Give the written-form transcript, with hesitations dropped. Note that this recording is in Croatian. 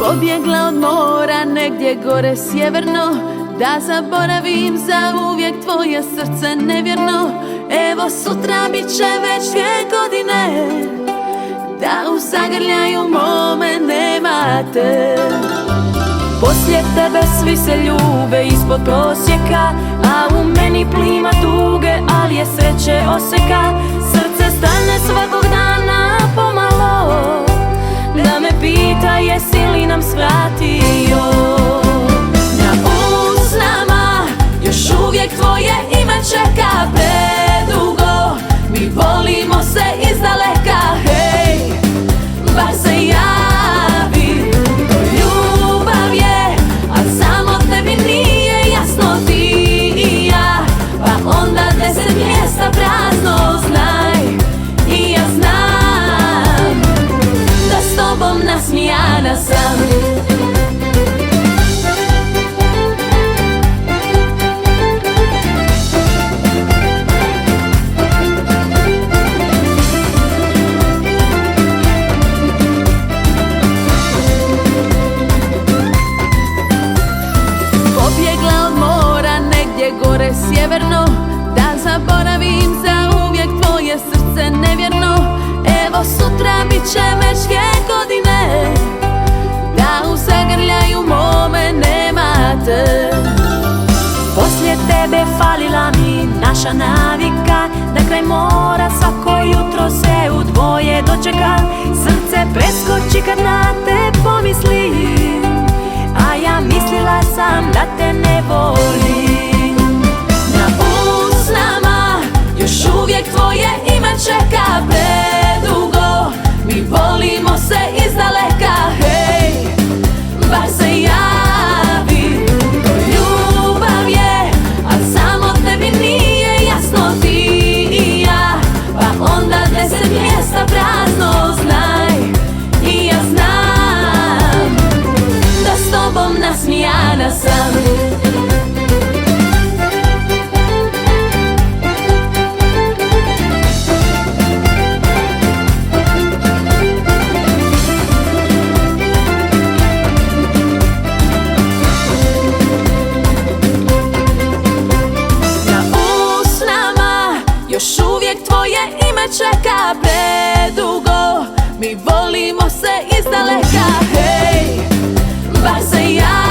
Pobjegla od mora negdje gore sjeverno, da zaboravim za uvijek tvoje srce nevjerno. Evo sutra bit će već 2 godine, da u zagrljaju mome nemate. Poslije tebe svi se ljube ispod prosjeka, a u meni plima tuge, ali je sreće oseka. Srce stane svakog dana pomalo, da me pita jesi li nam svratio. Na usnama još uvijek tvoje ime čeka predugo. Mi volimo se izdaleka, hej, bar se javi. To ljubav je, a samo tebi nije jasno, ti i ja. Pa onda 10 mjesta prazno, znaj, i ja znam da s tobom nasmijana sam. Pobjegla od mora negdje gore sjeverno, da zaboravim za uvijek tvoje srce nevjerno. Evo sutra bit će već 2 godine, da u zagrljaju mome nemate. Poslije tebe falila mi naša navika, da kraj mora svako jutro se u dvoje dočeka. Srce preskoči kad na te pomislim, a ja mislila sam da te ne volim. Na usnama još uvijek tvoje ime čeka predugo. Mi volimo se izdaleka, hej, bar se javi. To ljubav je, a samo tebi nije jasno, ti i ja. Pa onda 10 mjesta prazno, znaj, i ja znam da s tobom nasmijana sam. Još uvijek tvoje ime čeka predugo. Mi volimo se izdaleka, hej, bar se ja.